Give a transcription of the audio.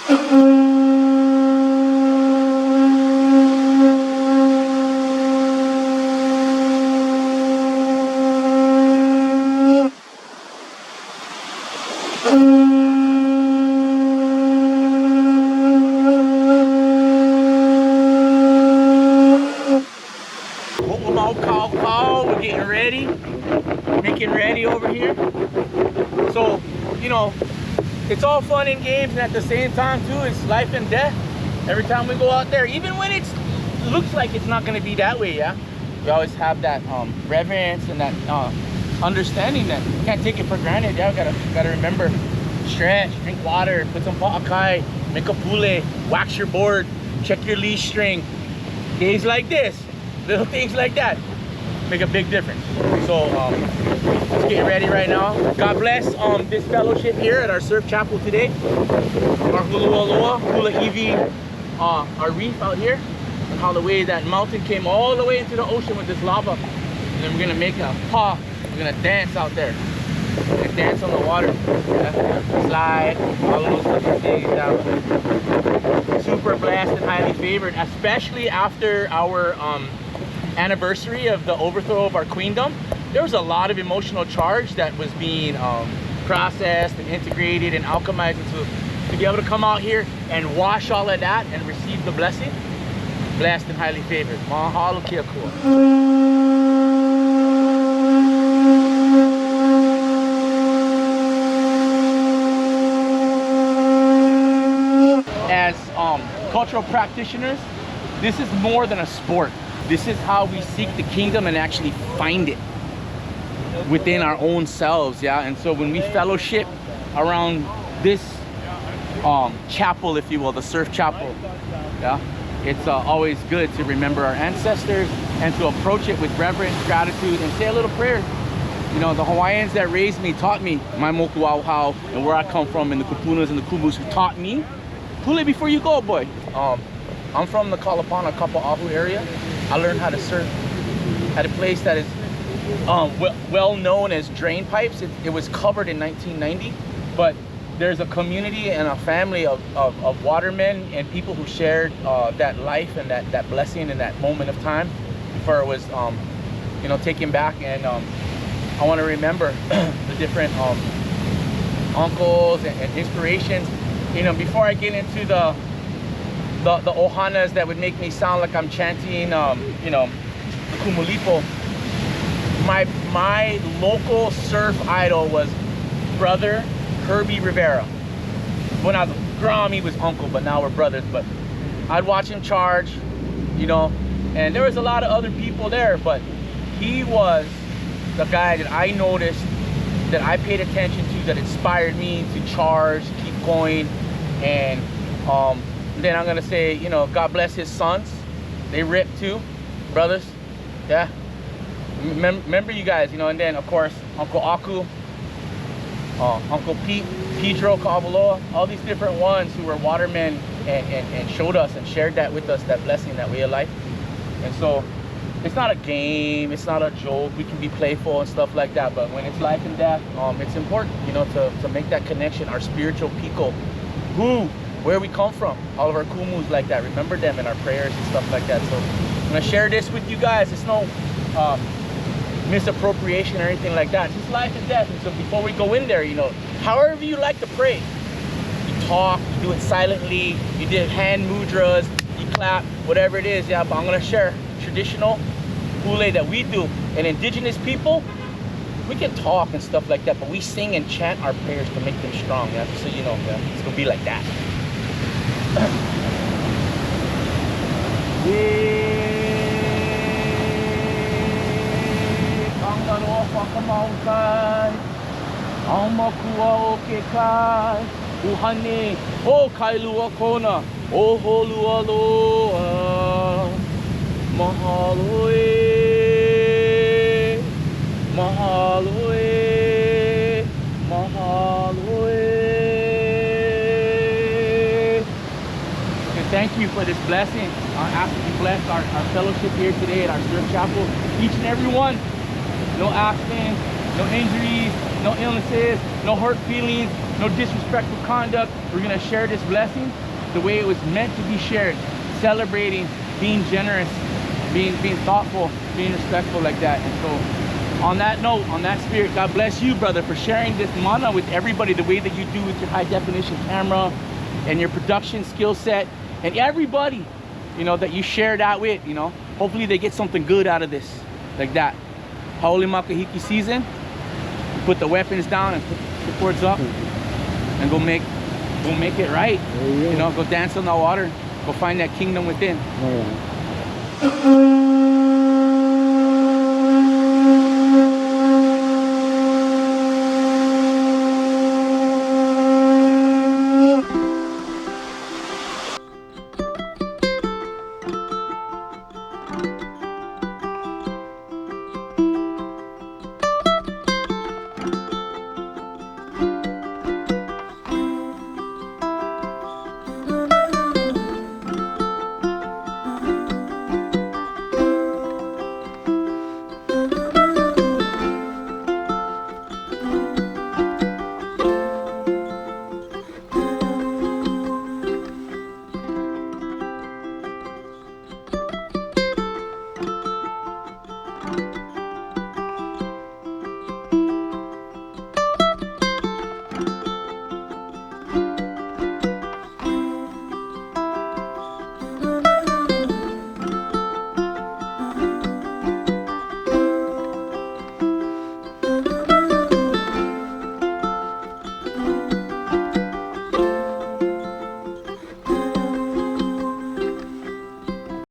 We're getting ready, making ready over here. So, you know, it's all fun and games, and at the same time too, it's life and death. Every time we go out there, even when it looks like it's not going to be that way, yeah, we always have that reverence and that understanding that you can't take it for granted. Yeah, gotta remember, stretch, drink water, put some pa'akai, make a pule, wax your board, check your leash string. Days like this, little things like that make a big difference. So let's get ready right now. God bless this fellowship here at our surf chapel today. Our hula iwi, our reef out here, and how the way that mountain came all the way into the ocean with this lava. And then we're gonna make a pa. We're gonna dance out there. We're gonna dance on the water. Yeah. Slide, all of those different things. Yeah. Super blessed and highly favored, especially after our anniversary of the overthrow of our queendom. There was a lot of emotional charge that was being processed and integrated and alchemized. And so to be able to come out here and wash all of that and receive the blessing, blessed and highly favored. Mahalo kia kua. As cultural practitioners, this is more than a sport. This is how we seek the kingdom and actually find it within our own selves, yeah. And so when we fellowship around this chapel, if you will, the surf chapel, yeah, it's always good to remember our ancestors and to approach it with reverence, gratitude, and say a little prayer. You know, the Hawaiians that raised me taught me my moku au and where I come from, and the kupunas and the kumus who taught me. Pule before you go, boy. I'm from the Kalapana Kapa'ahu area. I learned how to surf at a place that is well known as drain pipes. It was covered in 1990, but there's a community and a family of watermen and people who shared that life and that blessing in that moment of time before it was you know, taken back. And I want to remember the different uncles and inspirations. You know, before I get into the ohanas that would make me sound like I'm chanting, you know, the kumulipo. My local surf idol was brother Herbie Rivera. When I was growing, he was uncle, but now we're brothers. But I'd watch him charge, you know, and there was a lot of other people there, but he was the guy that I noticed, that I paid attention to, that inspired me to charge, keep going. And then I'm gonna say, you know, God bless his sons. They rip too, brothers. Yeah. Remember you guys, you know. And then of course Uncle Aku, Uncle Pete, Pedro Cavaloa, all these different ones who were watermen and showed us and shared that with us, that blessing, that way of life. And so it's not a game, it's not a joke. We can be playful and stuff like that, but when it's life and death, it's important, you know, to make that connection. Our spiritual people, where we come from, all of our kumus like that, remember them in our prayers and stuff like that. So I'm gonna share this with you guys. It's no misappropriation or anything like that. It's just life and death. And so before we go in there, you know, however you like to pray, you talk, you do it silently, you did hand mudras, you clap, whatever it is. Yeah, but I'm gonna share traditional hule that we do. And indigenous people, we can talk and stuff like that, but we sing and chant our prayers to make them strong. Yeah, so you know, yeah, it's gonna be like that. Uhane, o kailua kona, o holua loa, mahalo e, mahalo e, mahalo e. And thank you for this blessing. I ask you to bless our fellowship here today at our surf chapel. Each and every one. No accidents, no injuries, no illnesses, no hurt feelings. no disrespectful conduct. We're gonna share this blessing the way it was meant to be shared, celebrating, being generous, being thoughtful, being respectful like that. And so on that note, on that spirit, God bless you, brother, for sharing this mana with everybody the way that you do with your high definition camera and your production skill set, and everybody, you know, that you share that with, you know. Hopefully they get something good out of this, like that. Haole Makahiki season, put the weapons down and put the cords up and go make it right. You know, go dance on the water, go find that kingdom within. All right.